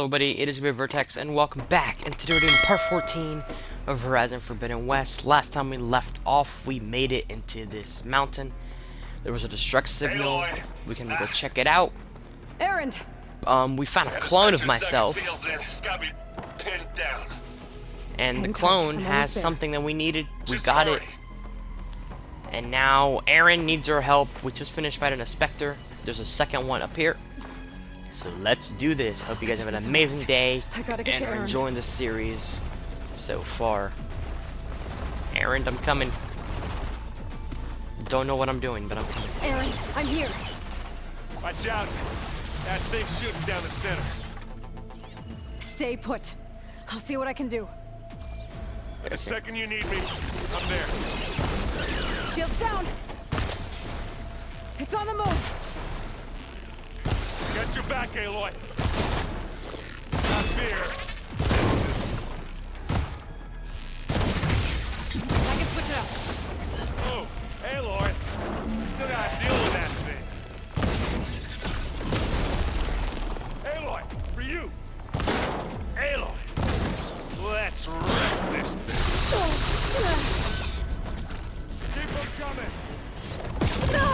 Hello buddy, it is Vertex and welcome back, and today we're doing part 14 of Horizon Forbidden West. Last time we left off, we made it into this mountain. There was a destruct signal. Aloy. We can go check it out. Erend! We found a clone of myself, It's got me pinned down. and the Hang tight, clone I'm has almost there. something that we needed. We Just got hurry. it. And now Aaron needs our help. We just finished fighting a Spectre. There's a second one up here. So let's do this. Hope you guys have an Doesn't amazing sound day I gotta get and to are Erend. enjoying the series so far. Aaron, I'm coming. Don't know what I'm doing, but I'm coming. Erend, I'm here. Watch out. That thing's shooting down the center. Stay put. I'll see what I can do. The second you need me, I'm there. Shields down. It's on the move. Got your back, Aloy. Not fear. I can switch it up. Oh, Aloy. Still gotta deal with that thing. Aloy, for you. Aloy. Let's wreck this thing. Keep them coming. No!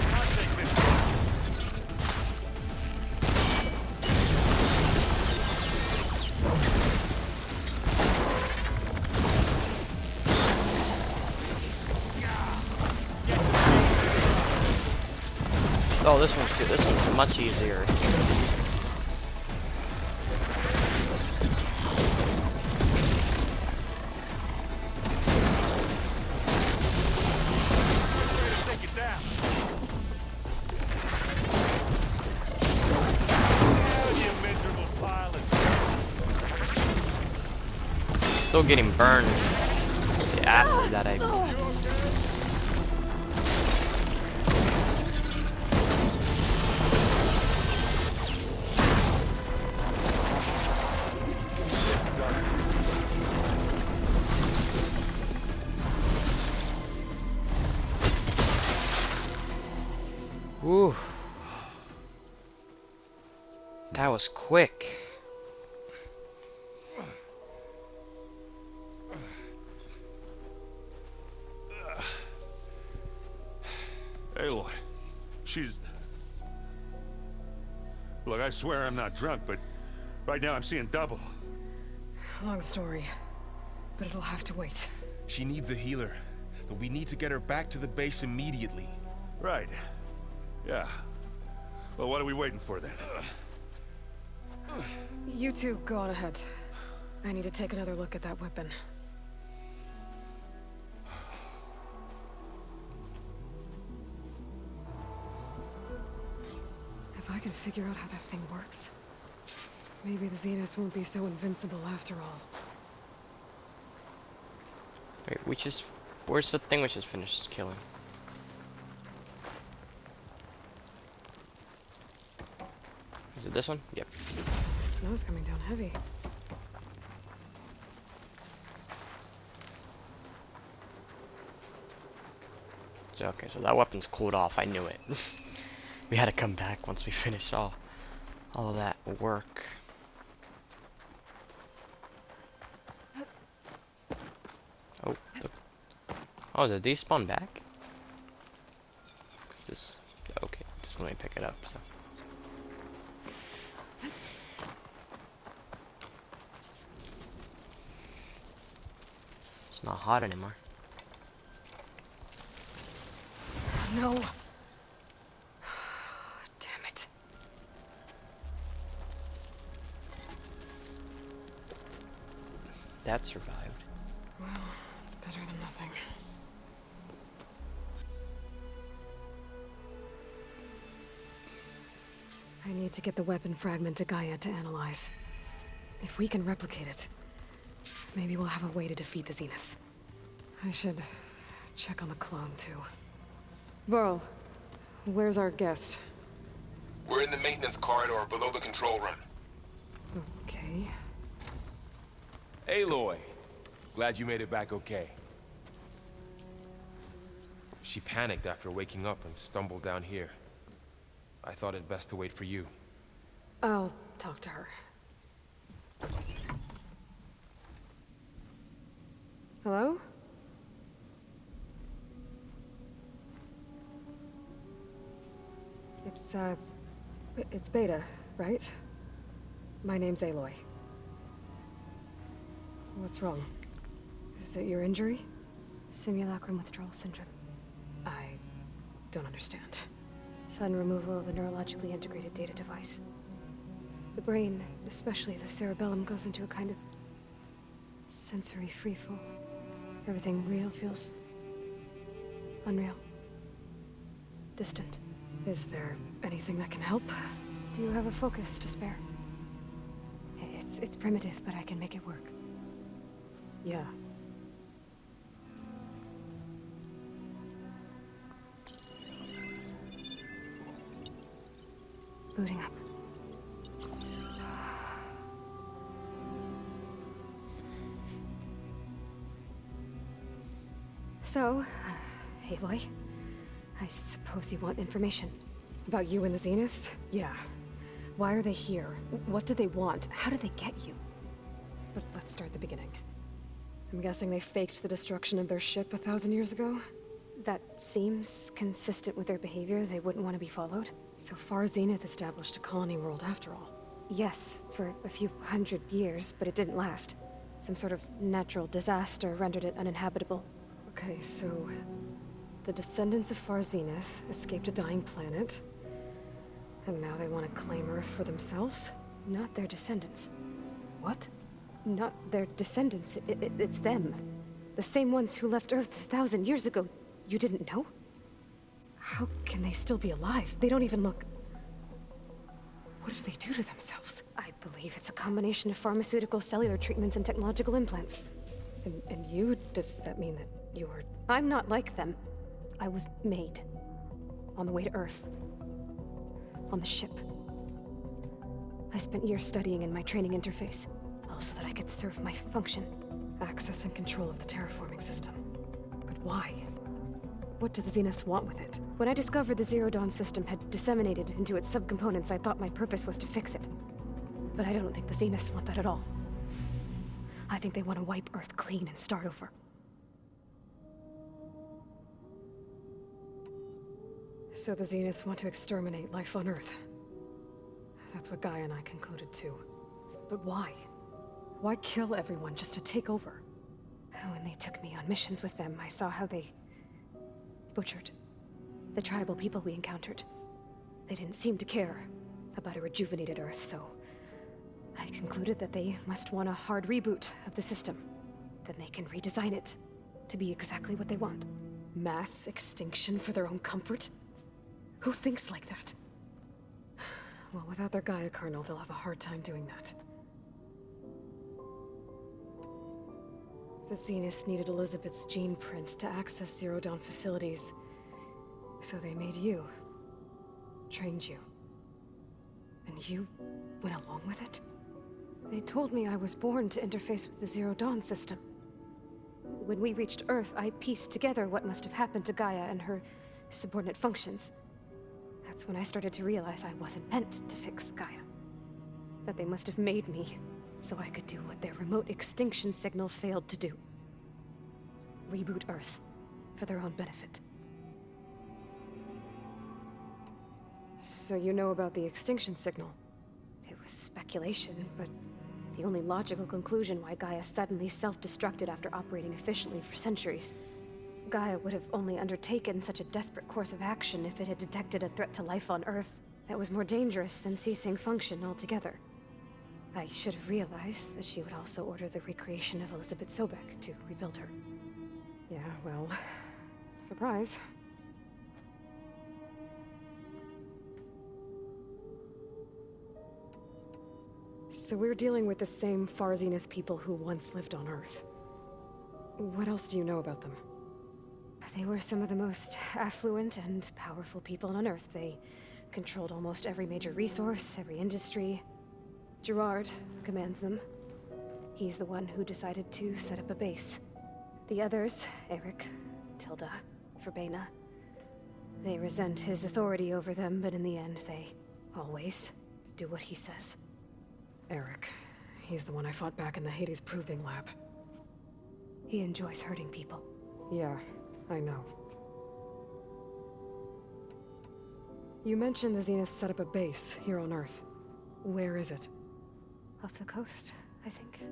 I'll take this. Oh, this one's good. This one's much easier. Take it down. You miserable pile of Still getting burned. The acid that I. Whew. That was quick. Aloy, she's... Look, I swear I'm not drunk, but right now I'm seeing double. Long story, but it'll have to wait. She needs a healer, but we need to get her back to the base immediately. Right. Yeah. Well, what are we waiting for then? You two go on ahead. I need to take another look at that weapon. If I can figure out how that thing works, maybe the Zeniths won't be so invincible after all. Wait, where's the thing we just finished killing? Is it this one? Yep. The snow's coming down heavy. So, okay, so that weapon's cooled off. I knew it. We had to come back once we finished all of that work. Oh, oh, did these spawn back? This, okay, just let me pick it up. So. It's not hot anymore. No. Damn it. That survived. Well, it's better than nothing. I need to get the weapon fragment to Gaia to analyze. If we can replicate it, maybe we'll have a way to defeat the Zeniths. I should check on the clone, too. Varl, where's our guest? We're in the maintenance corridor below the control room. Okay. Aloy! Glad you made it back okay. She panicked after waking up and stumbled down here. I thought it best to wait for you. I'll talk to her. Hello? It's Beta, right? My name's Aloy. What's wrong? Is it your injury? Simulacrum withdrawal syndrome. I don't understand. Sudden removal of a neurologically integrated data device. The brain, especially the cerebellum, goes into a kind of sensory freefall. Everything real feels unreal. Distant. Is there anything that can help? Do you have a focus to spare? It's primitive, but I can make it work. Yeah. Booting up. So, Aloy, I suppose you want information. About you and the Zeniths? Yeah. Why are they here? What do they want? How did they get you? But let's start at the beginning. I'm guessing they faked the destruction of their ship 1,000 years ago? That seems consistent with their behavior. They wouldn't want to be followed. So far, Zenith established a colony world after all. Yes, for a few hundred years, but it didn't last. Some sort of natural disaster rendered it uninhabitable. Okay, so the descendants of Far Zenith escaped a dying planet, and now they want to claim Earth for themselves? Not their descendants. What? Not their descendants. It's them. The same ones who left Earth 1,000 years ago. You didn't know? How can they still be alive? They don't even look... What did they do to themselves? I believe it's a combination of pharmaceutical, cellular treatments, and technological implants. And you? Does that mean that you're... I'm not like them. I was made. On the way to Earth. On the ship. I spent years studying in my training interface, all so that I could serve my function. Access and control of the terraforming system. But why? What do the Zeniths want with it? When I discovered the Zero Dawn system had disseminated into its subcomponents, I thought my purpose was to fix it. But I don't think the Zeniths want that at all. I think they want to wipe Earth clean and start over. So the Zeniths want to exterminate life on Earth. That's what Gaia and I concluded too. But why? Why kill everyone just to take over? When they took me on missions with them, I saw how they butchered the tribal people we encountered. They didn't seem to care about a rejuvenated Earth, so I concluded that they must want a hard reboot of the system. Then they can redesign it to be exactly what they want. Mass extinction for their own comfort? Who thinks like that? Well, without their Gaia kernel, they'll have a hard time doing that. The Zeniths needed Elizabeth's gene print to access Zero Dawn facilities. So they made you. Trained you. And you went along with it? They told me I was born to interface with the Zero Dawn system. When we reached Earth, I pieced together what must have happened to Gaia and her subordinate functions. That's when I started to realize I wasn't meant to fix Gaia. That they must have made me so I could do what their remote extinction signal failed to do. Reboot Earth for their own benefit. So you know about the extinction signal? It was speculation, but the only logical conclusion why Gaia suddenly self-destructed after operating efficiently for centuries. Gaia would have only undertaken such a desperate course of action if it had detected a threat to life on Earth that was more dangerous than ceasing function altogether. I should have realized that she would also order the recreation of Elizabeth Sobek to rebuild her. Yeah, well, surprise. So we're dealing with the same Far Zenith people who once lived on Earth. What else do you know about them? They were some of the most affluent and powerful people on Earth. They controlled almost every major resource, every industry. Gerard commands them. He's the one who decided to set up a base. The others, Eric, Tilda, Verbena, they resent his authority over them, but in the end, they always do what he says. Eric. He's the one I fought back in the Hades Proving Lab. He enjoys hurting people. Yeah, I know. You mentioned the Zenith set up a base here on Earth. Where is it? Off the coast, I think.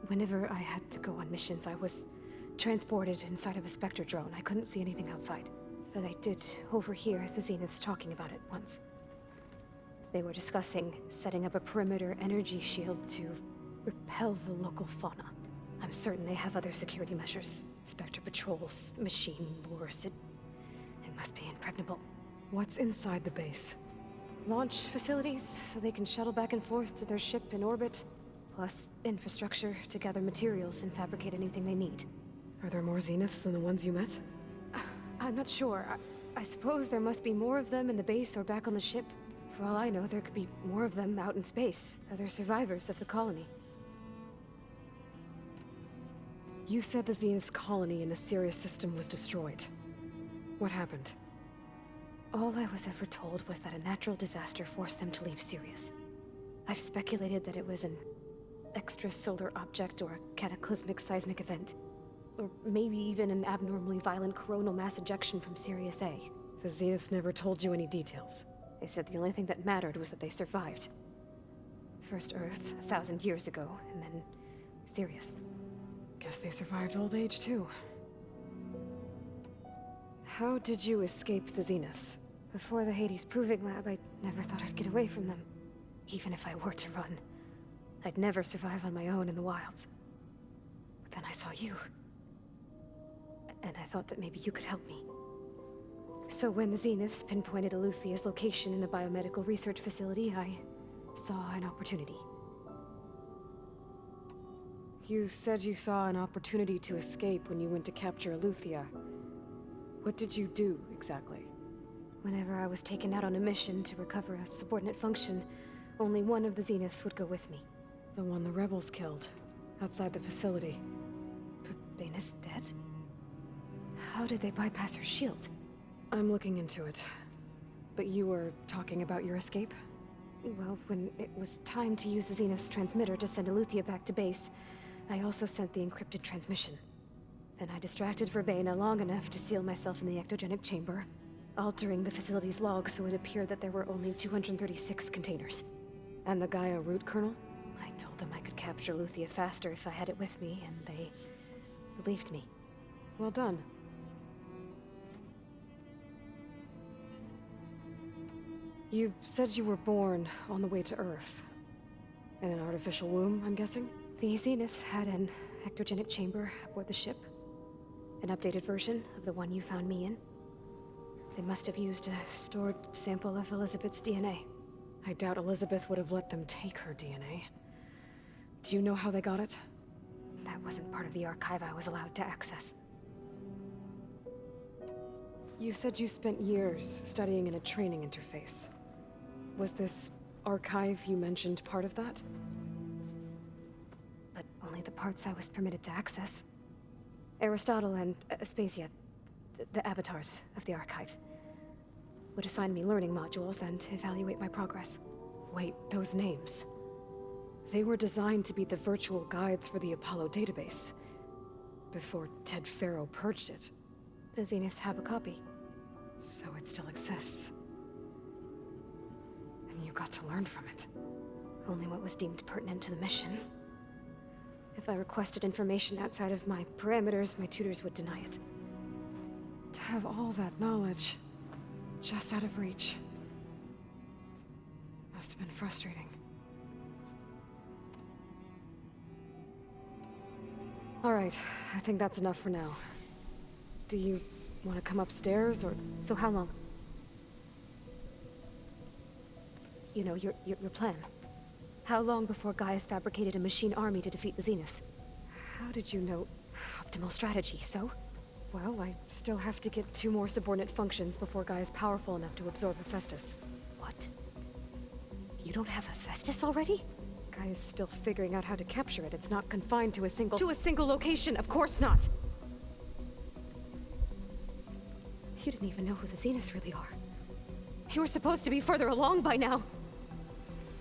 Whenever I had to go on missions, I was transported inside of a Spectre drone. I couldn't see anything outside. But I did overhear the Zeniths talking about it once. They were discussing setting up a perimeter energy shield to repel the local fauna. I'm certain they have other security measures. Spectre patrols, machine lures. It must be impregnable. What's inside the base? Launch facilities, so they can shuttle back and forth to their ship in orbit. Plus, infrastructure to gather materials and fabricate anything they need. Are there more Zeniths than the ones you met? I'm not sure. I suppose there must be more of them in the base or back on the ship. For all I know, there could be more of them out in space. Other survivors of the colony. You said the Zenith's colony in the Sirius system was destroyed. What happened? All I was ever told was that a natural disaster forced them to leave Sirius. I've speculated that it was an extrasolar object or a cataclysmic seismic event. Or maybe even an abnormally violent coronal mass ejection from Sirius A. The Zeniths never told you any details. They said the only thing that mattered was that they survived. First Earth, 1,000 years ago, and then Sirius. Guess they survived old age, too. How did you escape the Zeniths? Before the Hades Proving Lab, I never thought I'd get away from them. Even if I were to run. I'd never survive on my own in the wilds. But then I saw you. And I thought that maybe you could help me. So when the Zeniths pinpointed Eluthia's location in the biomedical research facility, I saw an opportunity. You said you saw an opportunity to escape when you went to capture Eluthia. What did you do, exactly? Whenever I was taken out on a mission to recover a subordinate function, only one of the Zeniths would go with me. The one the rebels killed, outside the facility. Verbena's dead? How did they bypass her shield? I'm looking into it. But you were talking about your escape? Well, when it was time to use the Zenith's transmitter to send Eluthia back to base, I also sent the encrypted transmission. Then I distracted Verbena long enough to seal myself in the ectogenic chamber, altering the facility's log so it appeared that there were only 236 containers. And the Gaia root kernel? I told them I could capture Eluthia faster if I had it with me, and they believed me. Well done. You said you were born on the way to Earth. In an artificial womb, I'm guessing? The Zeniths had an ectogenic chamber aboard the ship. An updated version of the one you found me in. They must have used a stored sample of Elizabeth's DNA. I doubt Elizabeth would have let them take her DNA. Do you know how they got it? That wasn't part of the archive I was allowed to access. You said you spent years studying in a training interface. Was this archive you mentioned part of that? But only the parts I was permitted to access. Aristotle and Aspasia, the avatars of the archive, would assign me learning modules and evaluate my progress. Wait, those names. They were designed to be the virtual guides for the Apollo database. Before Ted Faro purged it. The Zeniths have a copy. So it still exists. And you got to learn from it. Only what was deemed pertinent to the mission. If I requested information outside of my parameters, my tutors would deny it. To have all that knowledge, just out of reach. Must have been frustrating. Alright, I think that's enough for now. Do you want to come upstairs, or...? So how long? You know, your plan. How long before Gaius fabricated a machine army to defeat the Zeniths? How did you know? Optimal strategy, so? Well, I still have to get 2 more subordinate functions before Gaia's powerful enough to absorb Hephaestus. What? You don't have Hephaestus already? Gaia's still figuring out how to capture it. It's not confined to a single location. Of course not. You didn't even know who the Zeniths really are. You were supposed to be further along by now.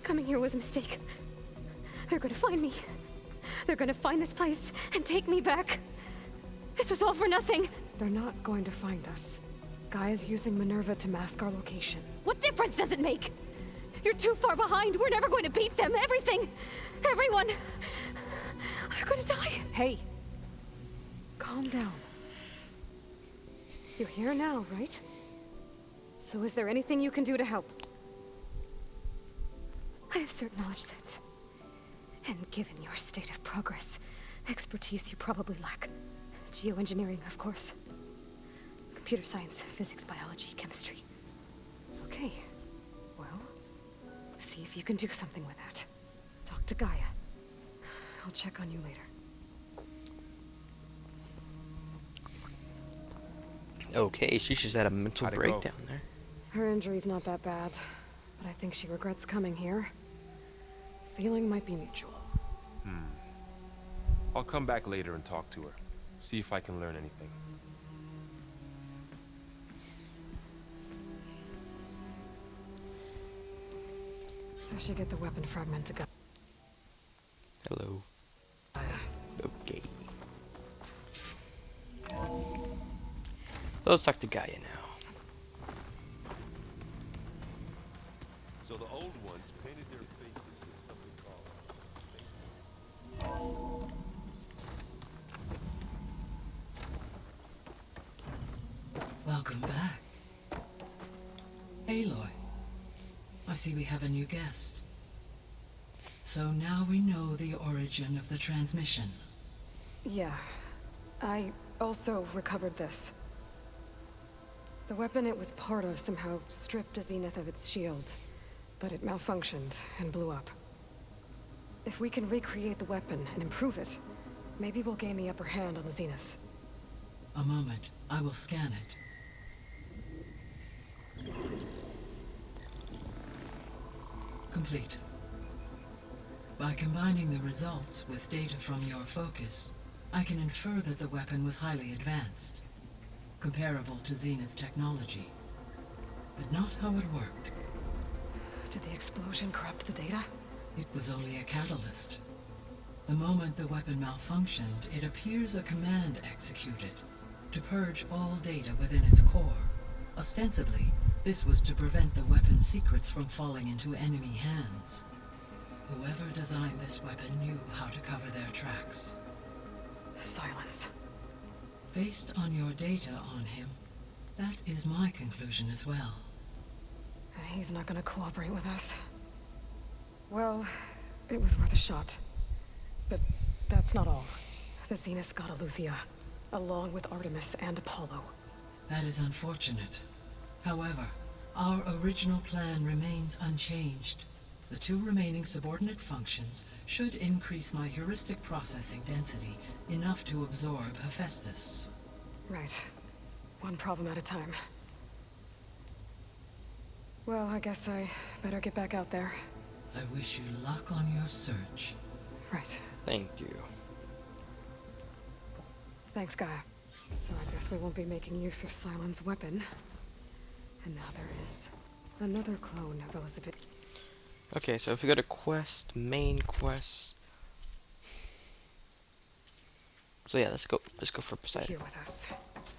Coming here was a mistake. They're gonna find me. They're gonna find this place and take me back. This was all for nothing. They're not going to find us. Gaia's using Minerva to mask our location. What difference does it make? You're too far behind. We're never going to beat them. Everything. Everyone. They're gonna die. Hey! Calm down. You're here now, right? So is there anything you can do to help? I have certain knowledge sets. And given your state of progress, expertise you probably lack. Geoengineering, of course. Computer science, physics, biology, chemistry. Okay. Well, see if you can do something with that. Talk to Gaia. I'll check on you later. Okay, she just had a mental How'd it go? breakdown there. Her injury's not that bad, but I think she regrets coming here. Feeling might be mutual. I'll come back later and talk to her. See if I can learn anything. I should get the weapon fragment to Gaia. Hello. Okay. Let's talk to Gaia now. So the old ones painted their faces with something called... Welcome back. Aloy, I see we have a new guest. So now we know the origin of the transmission. Yeah. I also recovered this. The weapon it was part of somehow stripped a Zenith of its shield, but it malfunctioned and blew up. If we can recreate the weapon and improve it, maybe we'll gain the upper hand on the Zeniths. A moment, I will scan it. Complete. By combining the results with data from your focus, I can infer that the weapon was highly advanced, comparable to Zenith technology, but not how it worked. Did the explosion corrupt the data? It was only a catalyst. The moment the weapon malfunctioned, it appears a command executed to purge all data within its core. Ostensibly, this was to prevent the weapon's secrets from falling into enemy hands. Whoever designed this weapon knew how to cover their tracks. Silence. Based on your data on him, that is my conclusion as well. And he's not gonna cooperate with us. Well, it was worth a shot. But that's not all. The Zeniths got Eleuthia, along with Artemis and Apollo. That is unfortunate. However, our original plan remains unchanged. The two remaining subordinate functions should increase my heuristic processing density enough to absorb Hephaestus. Right. One problem at a time. Well, I guess I better get back out there. I wish you luck on your search. Right. Thank you. Thanks, Gaia. So I guess we won't be making use of Cylon's weapon. And now there is another clone of Elizabeth. Okay, so if we go to quest, main quest. So yeah, let's go for Poseidon. Here with us.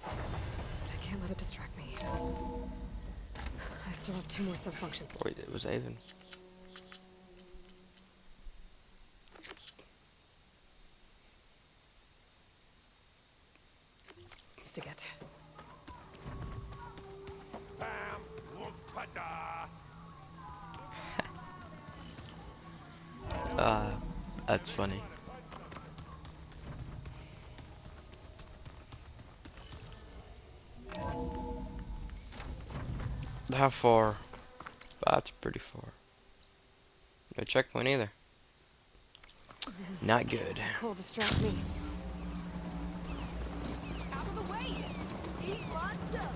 I can't let it distract me. I still have 2 more subfunctions. Wait, it was Avon. To get. Bam! Whoop-a-da! That's funny. How far? That's pretty far. No checkpoint either. Not good. Cole distract me. Out of the way! Heat locked up!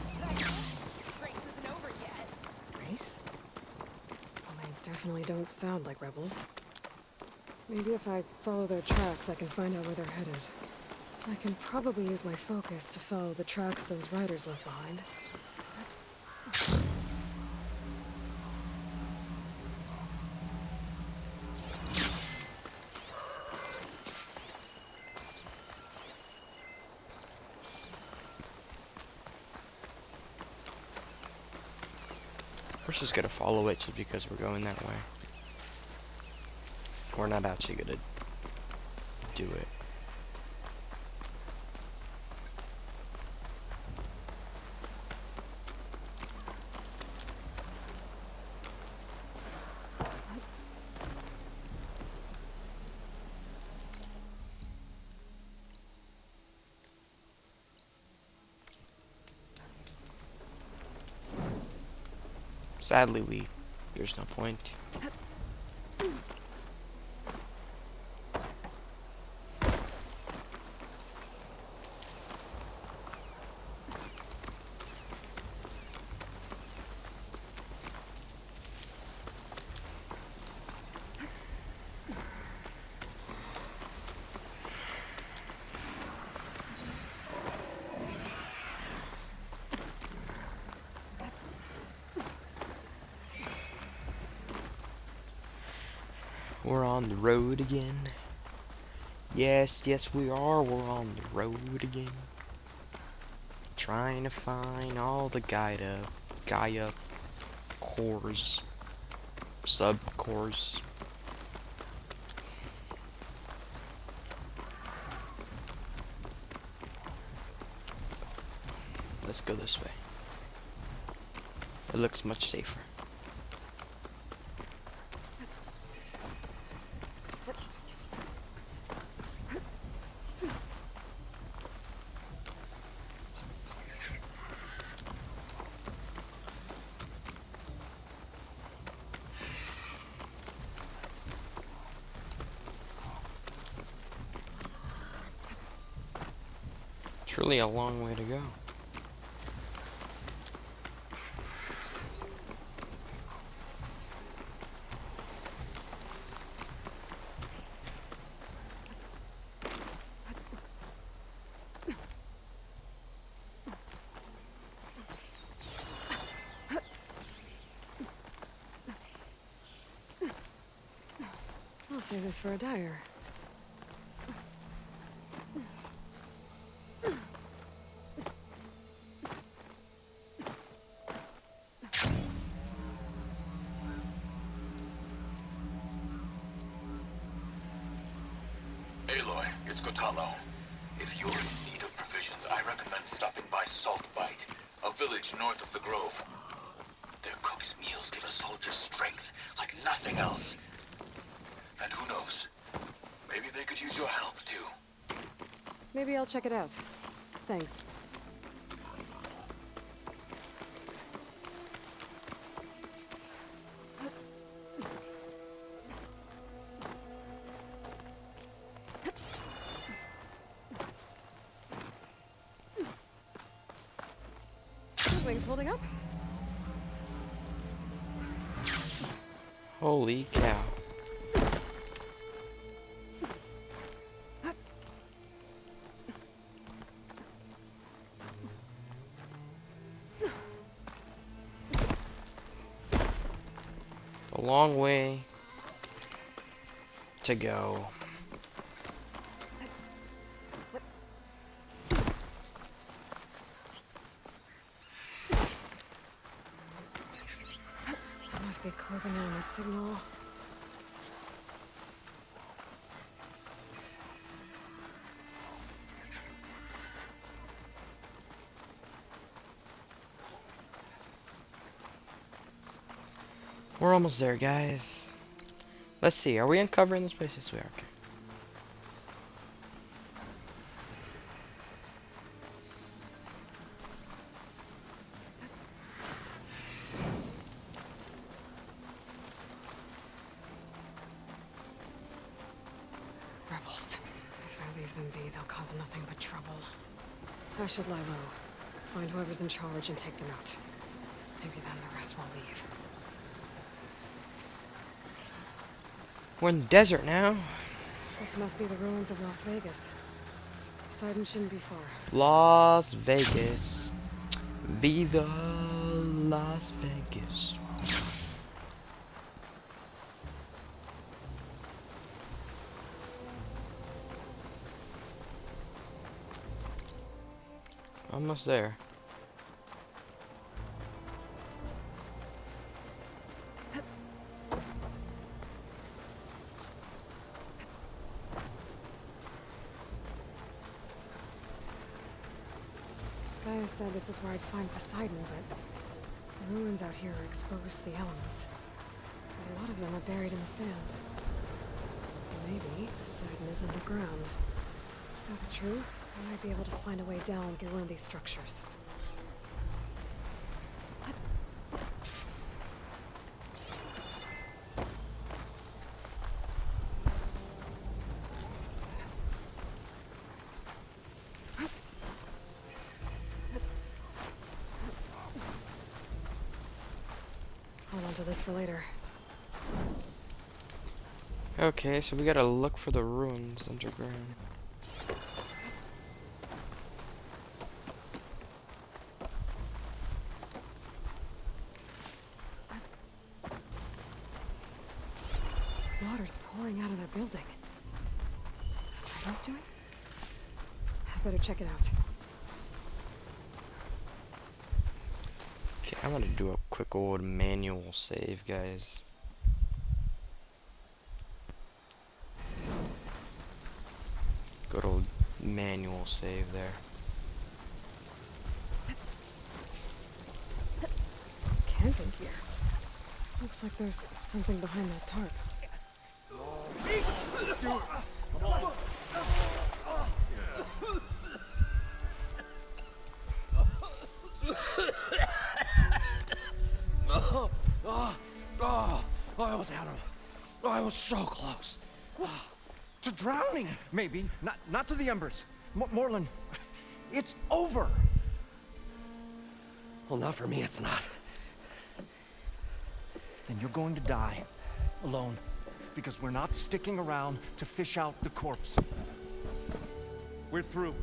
Race isn't over yet. Race? Well, they definitely don't sound like rebels. Maybe if I follow their tracks, I can find out where they're headed. I can probably use my focus to follow the tracks those riders left behind. We're just gonna follow it just because we're going that way. We're not actually gonna do it. Sadly, there's no point. We're on the road again. Yes, yes we are. We're on the road again. Trying to find all the Gaia cores, sub-cores. Let's go this way. It looks much safer. Truly a long way to go. I'll save this for a dyer. Aloy, it's Kotallo. If you're in need of provisions, I recommend stopping by Salt Bite, a village north of the Grove. Their cook's meals give a soldier strength like nothing else. And who knows, maybe they could use your help too. Maybe I'll check it out. Thanks. Wings holding up? Holy cow. A long way to go. Must be closing in on the signal. We're almost there, guys. Let's see, are we uncovering this place? Yes, we are. Okay. Rebels. If I leave them be, they'll cause nothing but trouble. I should lie low. Find whoever's in charge and take them out. Maybe then the rest will leave. We're in the desert now. This must be the ruins of Las Vegas. Poseidon shouldn't be far. Las Vegas. Viva Las Vegas. Almost there. Gaia said this is where I'd find Poseidon, but the ruins out here are exposed to the elements. And a lot of them are buried in the sand. So maybe Poseidon is underground. If that's true, I might be able to find a way down through one of these structures. Hold on to this for later. Okay, so we gotta look for the ruins underground. Water's pouring out of that building. Poseidon's doing? I better check it out. Okay, I'm gonna do a quick old manual save, guys. Good old manual save there. Camping gear. Looks like there's something behind that tarp. I almost had him. I was so close. To drowning, maybe. Not to the embers. Morlund, it's over. Well, not for me, it's not. Then you're going to die. Alone. Because we're not sticking around to fish out the corpse. We're through.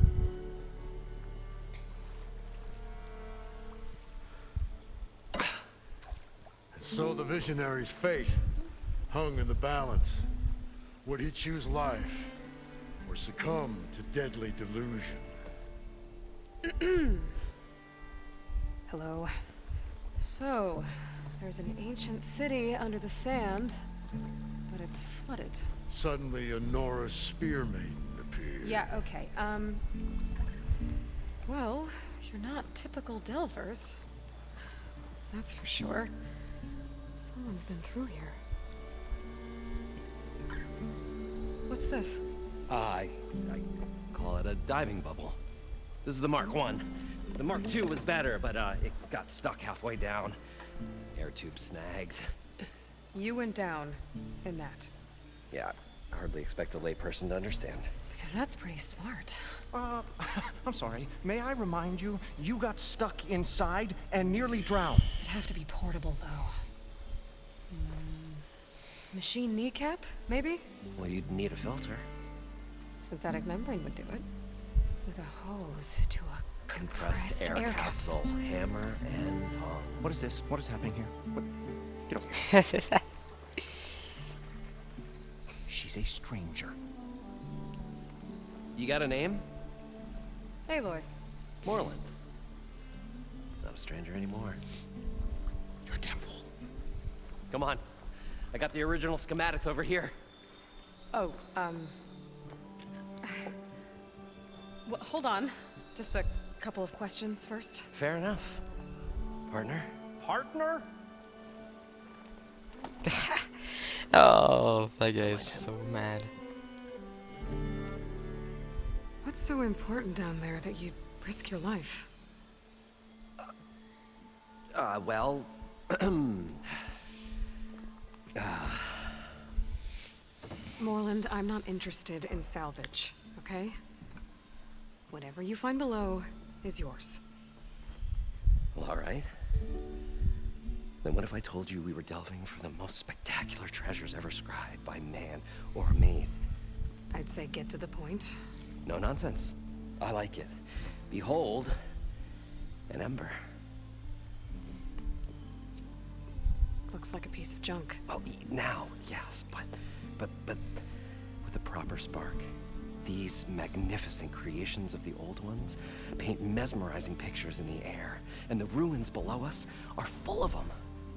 So the visionary's fate hung in the balance. Would he choose life or succumb to deadly delusion? Hello. So, there's an ancient city under the sand, but it's flooded. Suddenly a Nora spear maiden appeared. Yeah, okay. Well, you're not typical Delvers. That's for sure. Someone's been through here. What's this? I call it a diving bubble. This is the Mark I. The Mark II was better, but it got stuck halfway down. Air tube snagged. You went down in that. Yeah, I hardly expect a layperson to understand. Because that's pretty smart. I'm sorry. May I remind you, you got stuck inside and nearly drowned. It'd have to be portable, though. Machine kneecap, maybe? Well, you'd need a filter. Synthetic membrane would do it. With a hose to a compressed air capsule. Hammer and tongs. What is this? What is happening here? What? Get over. She's a stranger. You got a name? Aloy. Morlund. Not a stranger anymore. You're a damn fool. Come on. I got the original schematics over here. Oh, well, hold on. Just a couple of questions first. Fair enough. Partner? Partner? Oh, that guy's so mad. What's so important down there that you'd risk your life? Well... Morlund, I'm not interested in salvage, okay? Whatever you find below is yours. Well, all right. Then what if I told you we were delving for the most spectacular treasures ever scribed by man or maid? I'd say get to the point. No nonsense. I like it. Behold, an ember. Looks like a piece of junk. Well, now, yes, but with a proper spark. These magnificent creations of the old ones paint mesmerizing pictures in the air, and the ruins below us are full of them.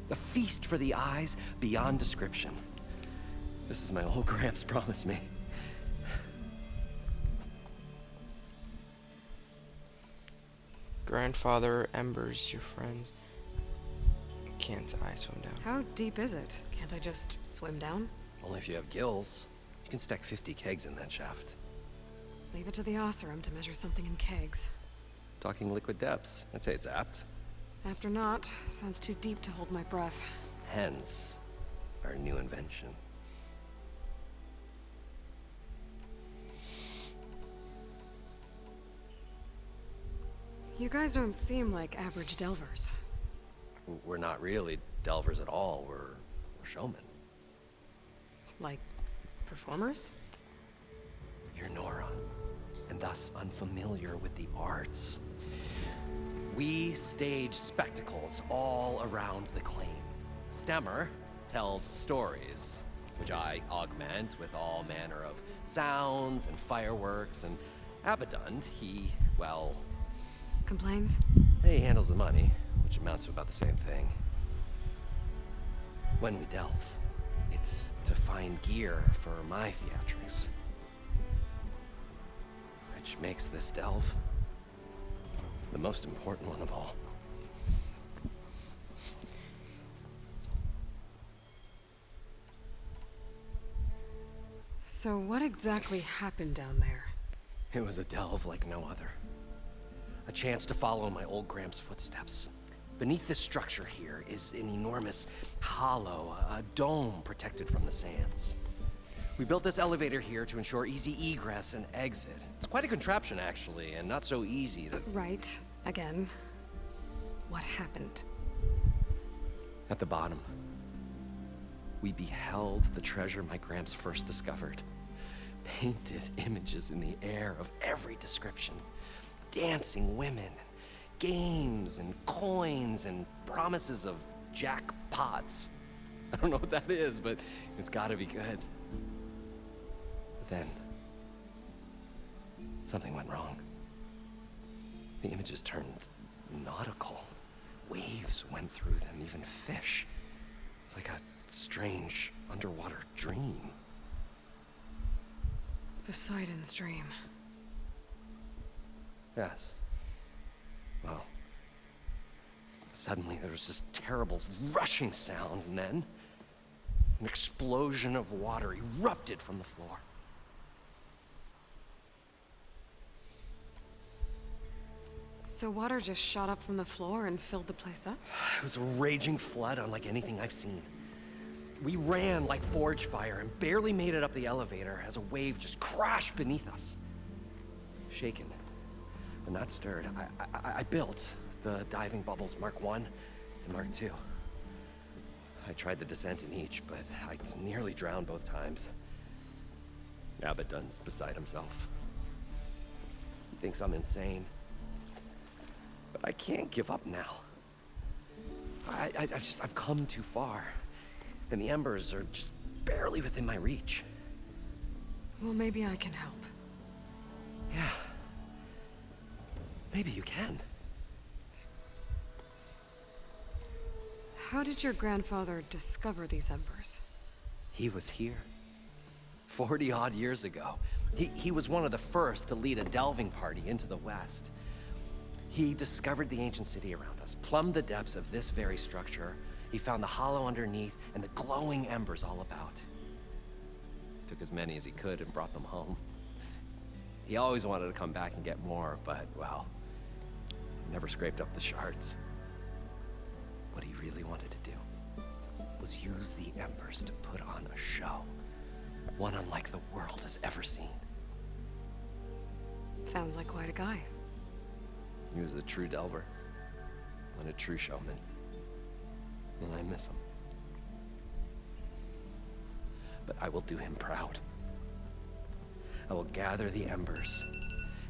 A feast for the eyes beyond description. This is my old Gramps promised me. Grandfather, embers, your friends. Can't I swim down? How deep is it? Can't I just swim down? Only if you have gills. You can stack 50 kegs in that shaft. Leave it to the Oseram to measure something in kegs. Talking liquid depths. I'd say it's apt. After not, sounds too deep to hold my breath. Hence, our new invention. You guys don't seem like average delvers. We're not really delvers at all. We're showmen. Like, performers? You're Nora, and thus unfamiliar with the arts. We stage spectacles all around the claim. Stemmer tells stories, which I augment with all manner of sounds and fireworks, and Abaddon, he, well... Complains? He handles the money, which amounts to about the same thing. When we delve, it's to find gear for my theatrics. Which makes this delve the most important one of all. So what exactly happened down there? It was a delve like no other. A chance to follow my old Gramps' footsteps. Beneath this structure here is an enormous hollow, a dome protected from the sands. We built this elevator here to ensure easy egress and exit. It's quite a contraption, actually, and not so easy to... Right. Again. What happened? At the bottom, we beheld the treasure my Gramps first discovered. Painted images in the air of every description. Dancing women, games and coins and promises of jackpots. I don't know what that is, but it's gotta be good. But then, something went wrong. The images turned nautical. Waves went through them, even fish. Like a strange underwater dream. Poseidon's dream. Yes. Well, suddenly there was this terrible rushing sound, and then an explosion of water erupted from the floor. So water just shot up from the floor and filled the place up? It was a raging flood unlike anything I've seen. We ran like forge fire and barely made it up the elevator as a wave just crashed beneath us. Shaken, but not stirred, I built the diving bubbles Mark I and Mark II. I tried the descent in each, but I nearly drowned both times. Abaddon's beside himself. He thinks I'm insane. But I can't give up now. I've come too far. And the embers are just barely within my reach. Well, maybe I can help. Yeah. Maybe you can. How did your grandfather discover these embers? He was here. 40-odd years ago. He was one of the first to lead a delving party into the West. He discovered the ancient city around us, plumbed the depths of this very structure. He found the hollow underneath and the glowing embers all about. Took as many as he could and brought them home. He always wanted to come back and get more, but, well, never scraped up the shards. What he really wanted to do was use the embers to put on a show. One unlike the world has ever seen. Sounds like quite a guy. He was a true delver and a true showman. and I miss him. But I will do him proud. I will gather the embers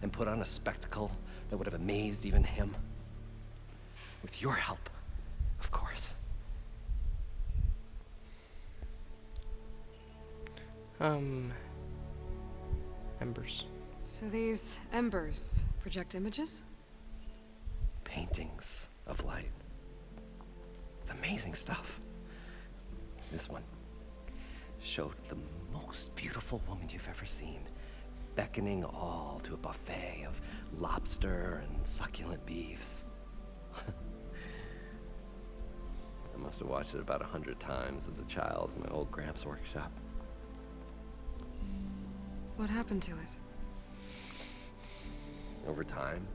and put on a spectacle that would have amazed even him. With your help, of course. Embers. So these embers project images? Paintings of light. It's amazing stuff. This one showed the most beautiful woman you've ever seen, beckoning all to a buffet of lobster and succulent beefs. I must have watched it about 100 times as a child in my old Gramps' workshop. What happened to it? Over time,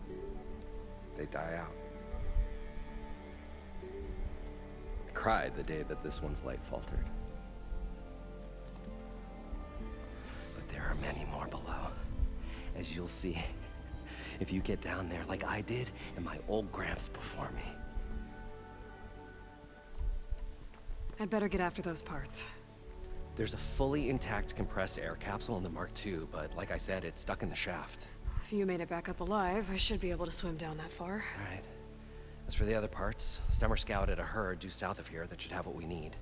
they die out. I cried the day that this one's light faltered. But there are many more below, as you'll see if you get down there like I did and my old Gramps before me. I'd better get after those parts. There's a fully intact compressed air capsule in the Mark II, but like I said, it's stuck in the shaft. If you made it back up alive, I should be able to swim down that far. All right. As for the other parts, Stemmer scouted a herd due south of here that should have what we need.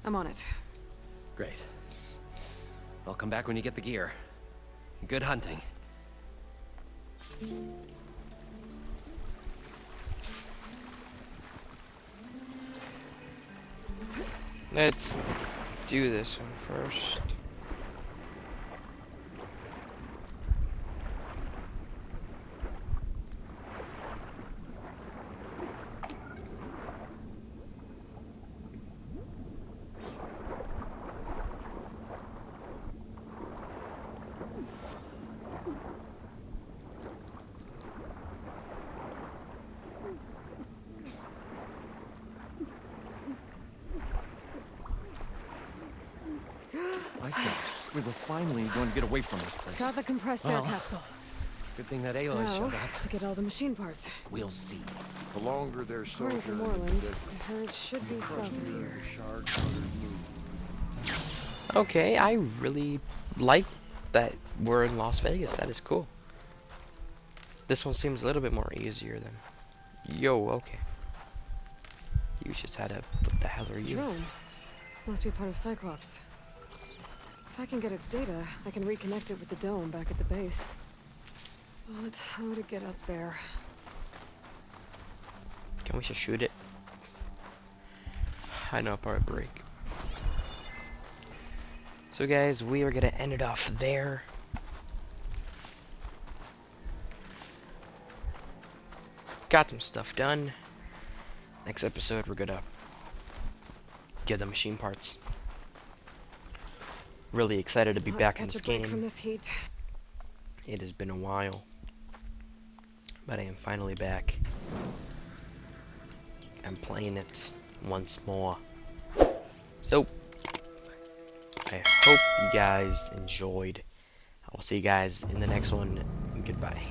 I'm on it. Great. I'll come back when you get the gear. Good hunting. Let's do this one first. I thought we were finally going to get away from this place. Got the compressed air capsule. Good thing that Aloy Now, showed up. to get all the machine parts. We'll see. The longer they're According to sojourning, Moreland, the the herd should be south of here. Okay, I really like that we're in Las Vegas. That is cool. This one seems a little bit more easier than... Yo, okay. You just had a... What the hell are you? Drone. Must be part of Cyclops. If I can get its data, I can reconnect it with the dome back at the base. But how to get up there? Can we just shoot it? I know, part break. So guys, we are gonna end it off there. Got some stuff done. Next episode, we're gonna get the machine parts. Really excited to be back in this game. From this heat. It has been a while, but I am finally back. I'm playing it once more. So, I hope you guys enjoyed. I will see you guys in the next one. Goodbye.